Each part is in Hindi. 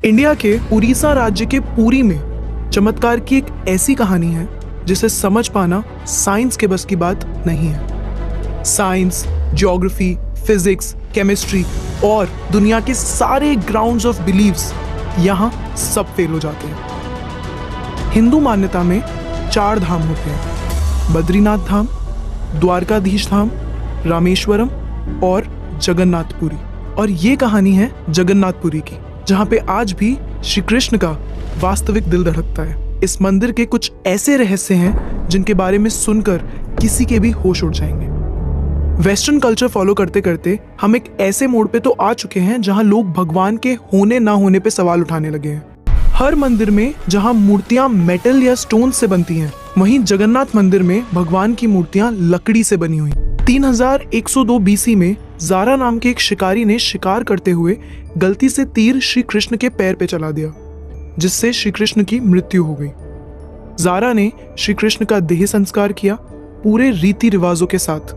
इंडिया के उड़ीसा राज्य के पुरी में चमत्कार की एक ऐसी कहानी है जिसे समझ पाना साइंस के बस की बात नहीं है। साइंस, ज्योग्राफी, फिजिक्स, केमिस्ट्री और दुनिया के सारे ग्राउंड्स ऑफ बिलीव्स यहाँ सब फेल हो जाते हैं। हिंदू मान्यता में 4 धाम होते हैं: बद्रीनाथ धाम, द्वारकाधीश धाम, रामेश्वरम और जगन्नाथपुरी। और ये कहानी है जगन्नाथपुरी की, जहाँ पे आज भी श्री कृष्ण का वास्तविक दिल धड़कता है। इस मंदिर के कुछ ऐसे रहस्य हैं जिनके बारे में सुनकर किसी के भी होश उड़ जाएंगे। वेस्टर्न कल्चर फॉलो करते करते हम एक ऐसे मोड़ पे तो आ चुके हैं जहां लोग भगवान के होने ना होने पे सवाल उठाने लगे हैं। हर मंदिर में जहां मूर्तियां मेटल या स्टोन से बनती हैं, वहीं जगन्नाथ मंदिर में भगवान की मूर्तियां लकड़ी से बनी हुई। 3102 बीसी में जारा नाम के एक शिकारी ने शिकार करते हुए गलती से तीर श्री कृष्ण के पैर पे चला दिया, जिससे श्री कृष्ण की मृत्यु हो गई। जारा ने श्री कृष्ण का देह संस्कार किया पूरे रीति रिवाजों के साथ।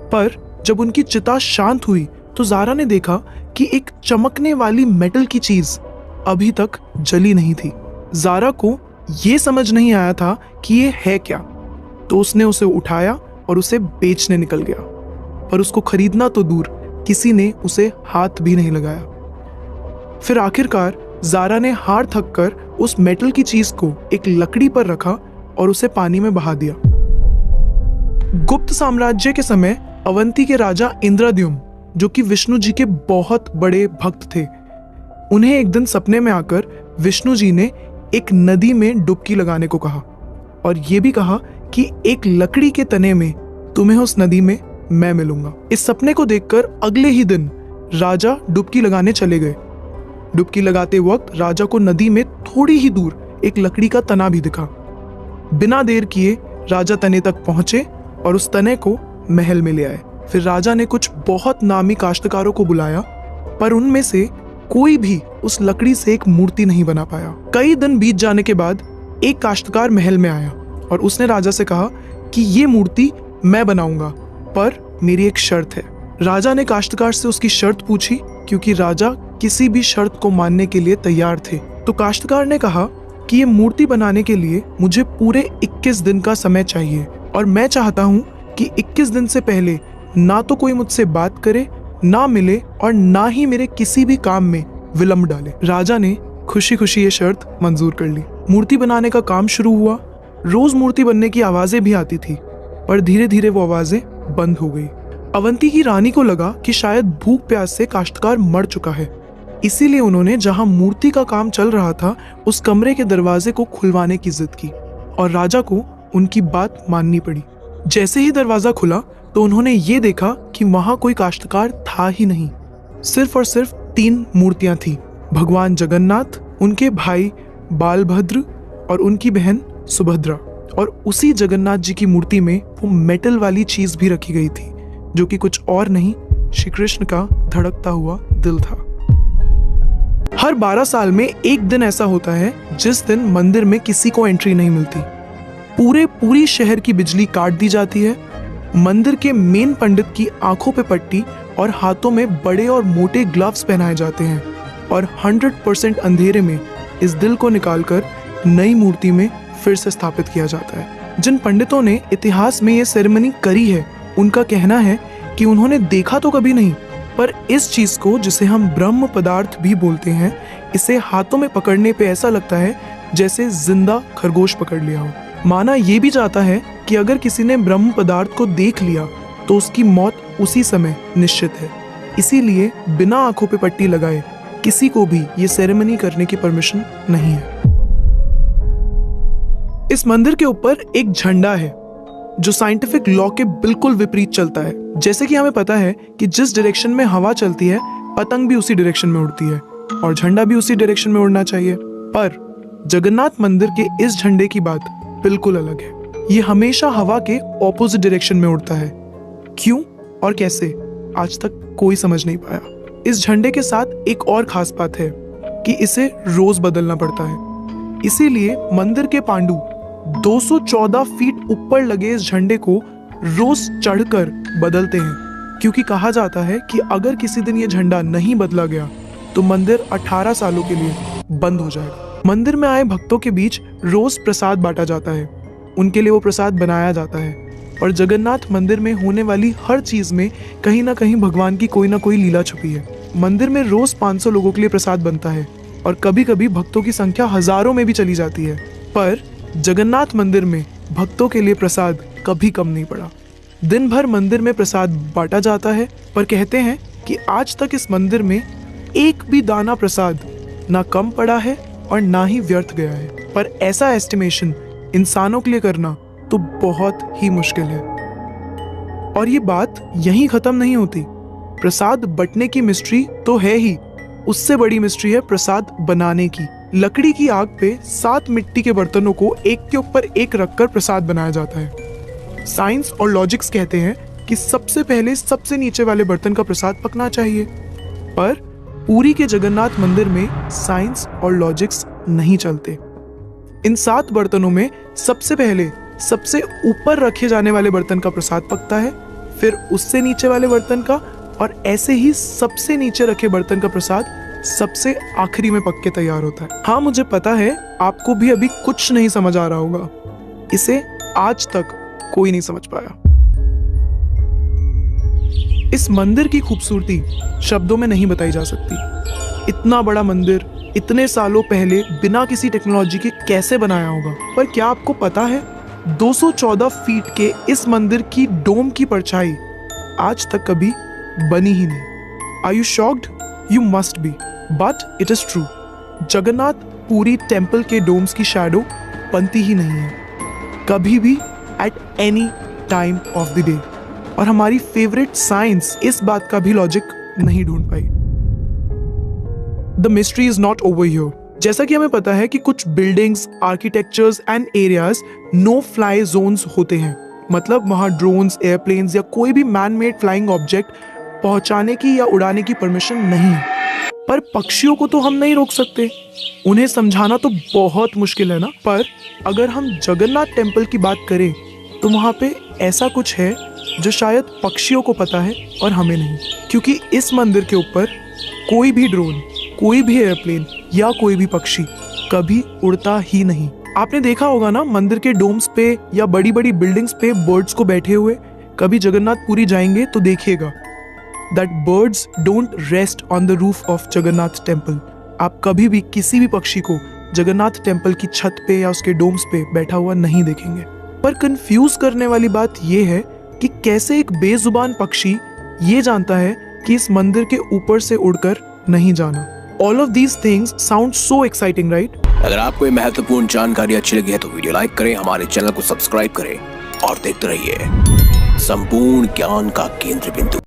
पर जब उनकी चिता शांत हुई तो जारा ने देखा कि एक चमकने वाली मेटल की चीज अभी तक जली नहीं थी। जारा को ये समझ नहीं आया था कि ये है क्या, तो उसने उसे उठाया और उसे बेचने निकल गया। पर उसको खरीदना तो दूर, किसी ने उसे हाथ भी नहीं लगाया। फिर आखिरकार जारा ने हार थक कर उस मेटल की चीज को एक लकड़ी पर रखा और उसे पानी में बहा दिया। गुप्त साम्राज्य के समय अवंती के राजा इंद्रद्युम्न, जो कि विष्णु जी के बहुत बड़े भक्त थे, उन्हें एक दिन सपने में आकर विष्णु जी ने एक नदी में डुबकी लगाने को कहा और यह भी कहा कि एक लकड़ी के तने में तुम्हें उस नदी में मैं मिलूंगा। इस सपने को देखकर अगले ही दिन राजा डुबकी लगाने चले गए। डुबकी लगाते वक्त राजा को नदी में थोड़ी ही दूर एक लकड़ी का तना भी दिखा। बिना देर किए राजा तने तक पहुंचे और उस तने को महल में ले आए। फिर राजा ने कुछ बहुत नामी काश्तकारों को बुलाया, पर उनमें से कोई भी उस लकड़ी से एक मूर्ति नहीं बना पाया। कई दिन बीत जाने के बाद एक काश्तकार महल में आया और उसने राजा से कहा कि ये मूर्ति मैं बनाऊंगा, पर मेरी एक शर्त है। राजा ने काश्तकार से उसकी शर्त पूछी, क्योंकि राजा किसी भी शर्त को मानने के लिए तैयार थे। तो काश्तकार ने कहा कि ये मूर्ति बनाने के लिए मुझे पूरे 21 दिन का समय चाहिए और मैं चाहता हूँ कि 21 दिन से पहले ना तो कोई मुझसे बात करे, ना मिले और ना ही मेरे किसी भी काम में विलंब डाले। राजा ने खुशी खुशी ये शर्त मंजूर कर ली। मूर्ति बनाने का काम शुरू हुआ। रोज मूर्ति बनने की आवाजें भी आती थी, पर धीरे धीरे वो आवाजें बंद हो गई। अवंती की रानी को लगा कि शायद भूख प्यास से काश्तकार मर चुका है, इसीलिए उन्होंने जहां मूर्ति का काम चल रहा था उस कमरे के दरवाजे को खुलवाने की जिद की और राजा को उनकी बात माननी पड़ी। जैसे ही दरवाजा खुला तो उन्होंने ये देखा कि वहां कोई काश्तकार था ही नहीं। सिर्फ और सिर्फ 3 मूर्तियां थी: भगवान जगन्नाथ, उनके भाई बालभद्र और उनकी बहन सुभद्रा। और उसी जगन्नाथ जी की मूर्ति में वो मेटल वाली चीज भी रखी गई थी, जो कि कुछ और नहीं, श्री कृष्ण का धड़कता हुआ दिल था। हर 12 साल में एक दिन ऐसा होता है जिस दिन मंदिर में किसी को एंट्री नहीं मिलती। पूरी शहर की बिजली काट दी जाती है। मंदिर के मेन पंडित की आंखों पे पट्टी और हाथों में बड़े और मोटे ग्लव्स पहनाए जाते हैं और 100% अंधेरे में इस दिल को निकालकर नई मूर्ति में फिर से स्थापित किया जाता है। जिन पंडितों ने इतिहास में ये सेरेमनी करी है, उनका कहना है कि उन्होंने देखा तो कभी नहीं, पर इस चीज को, जिसे हम ब्रह्म पदार्थ भी बोलते हैं, इसे हाथों में पकड़ने पे ऐसा लगता है जैसे जिंदा खरगोश पकड़ लिया हो। माना ये भी जाता है कि अगर किसी ने ब्रह्म पदार्थ को देख लिया तो उसकी मौत उसी समय निश्चित है। इसीलिए बिना आंखों पे पट्टी लगाए किसी को भी ये सेरेमनी करने की परमिशन नहीं है। इस मंदिर के ऊपर एक झंडा है जो साइंटिफिक लॉ के बिल्कुल विपरीत चलता है। जैसे कि हमें पता है कि जिस डायरेक्शन में हवा चलती है, पतंग भी उसी डायरेक्शन में उड़ती है और झंडा भी उसी डायरेक्शन में उड़ना चाहिए। पर जगन्नाथ मंदिर के इस झंडे की बात बिल्कुल अलग है। ये हमेशा हवा के ऑपोजिट डायरेक्शन में उड़ता है। क्यों और कैसे, आज तक कोई समझ नहीं पाया। इस झंडे के साथ एक और खास बात है कि इसे रोज बदलना पड़ता है। इसीलिए मंदिर के पांडु 214 फीट ऊपर लगे इस झंडे को रोज चढ़कर बदलते हैं, क्योंकि कहा जाता है कि अगर किसी दिन ये झंडा नहीं बदला गया तो मंदिर 18 सालों के लिए बंद हो जाएगा। मंदिर में आए भक्तों के बीच रोज प्रसाद बांटा जाता है, उनके लिए वो प्रसाद बनाया जाता है। और जगन्नाथ मंदिर में होने वाली हर चीज में कहीं ना कहीं भगवान की कोई ना कोई लीला छुपी है। मंदिर में रोज 500 लोगों के लिए प्रसाद बनता है और कभी कभी भक्तों की संख्या हजारों में भी चली जाती है, पर जगन्नाथ मंदिर में भक्तों के लिए प्रसाद कभी कम नहीं पड़ा। दिन भर मंदिर में प्रसाद बांटा जाता है, पर कहते हैं कि आज तक इस मंदिर में एक भी दाना प्रसाद ना कम पड़ा है और ना ही व्यर्थ गया है। पर ऐसा एस्टिमेशन इंसानों के लिए करना तो बहुत ही मुश्किल है। और ये बात यहीं खत्म नहीं होती। प्रसाद बंटने की मिस्ट्री तो है ही, उससे बड़ी मिस्ट्री है प्रसाद बनाने की। लकड़ी की आग पे 7 मिट्टी के बर्तनों को एक के ऊपर एक रखकर प्रसाद बनाया जाता है। साइंस और लॉजिक्स कहते हैं कि सबसे पहले सबसे नीचे वाले बर्तन का प्रसाद पकना चाहिए, पर पुरी के जगन्नाथ मंदिर में साइंस और लॉजिक्स नहीं चलते। इन 7 बर्तनों में सबसे पहले सबसे ऊपर रखे जाने वाले बर्तन का प्रसाद पकता है, फिर उससे नीचे वाले बर्तन का, और ऐसे ही सबसे नीचे रखे बर्तन का प्रसाद सबसे आखिरी में पक के तैयार होता है। हाँ, मुझे पता है आपको भी अभी कुछ नहीं समझ आ रहा होगा। इसे आज तक कोई नहीं समझ पाया। इस मंदिर की खूबसूरती शब्दों में नहीं बताई जा सकती। इतना बड़ा मंदिर इतने सालों पहले बिना किसी टेक्नोलॉजी के कैसे बनाया होगा। पर क्या आपको पता है 214 फीट के इस मंदिर की डोम की परछाई आज तक कभी बनी ही नहीं। Are you shocked? You must be, but it is true. Jagannath Puri temple के डोम्स की शैडो बनती ही नहीं है कभी भी, at any time of the day. और हमारी फेवरेट साइंस इस बात का भी लॉजिक नहीं ढूंढ पाई। The mystery is not over here. जैसा कि हमें पता है कि कुछ buildings, architectures and areas no fly zones होते हैं, मतलब वहां ड्रोन्स, एयरप्लेन्स या कोई भी मैन मेड फ्लाइंग ऑब्जेक्ट पहुंचाने की या उड़ाने की परमिशन नहीं है। पर पक्षियों को तो हम नहीं रोक सकते, उन्हें समझाना तो बहुत मुश्किल है ना। पर अगर हम जगन्नाथ टेम्पल की बात करें तो वहां पे ऐसा कुछ है जो शायद पक्षियों को पता है और हमें नहीं, क्योंकि इस मंदिर के ऊपर कोई भी ड्रोन, कोई भी एयरप्लेन या कोई भी पक्षी कभी उड़ता ही नहीं। आपने देखा होगा ना मंदिर के डोम्स पे या बड़ी बड़ी बिल्डिंग्स पे बर्ड्स को बैठे हुए। कभी जगन्नाथ पुरी जाएंगे तो देखिएगा that birds don't rest on the roof of Jagannath temple. आप कभी भी किसी भी पक्षी को जगन्नाथ टेम्पल की छत पे या उसके डोम्स पे बैठा हुआ नहीं देखेंगे। पर कंफ्यूज करने वाली बात यह है कि कैसे एक बेजुबान पक्षी ये जानता है कि इस मंदिर के ऊपर से उड़कर नहीं जाना। All of these things sound so exciting, right? अगर आपको ये महत्वपूर्ण जानकारी अच्छी लगी है तो वीडियो लाइक करें, हमारे चैनल को सब्सक्राइब करें और देखते रहिए संपूर्ण ज्ञान का केंद्र बिंदु।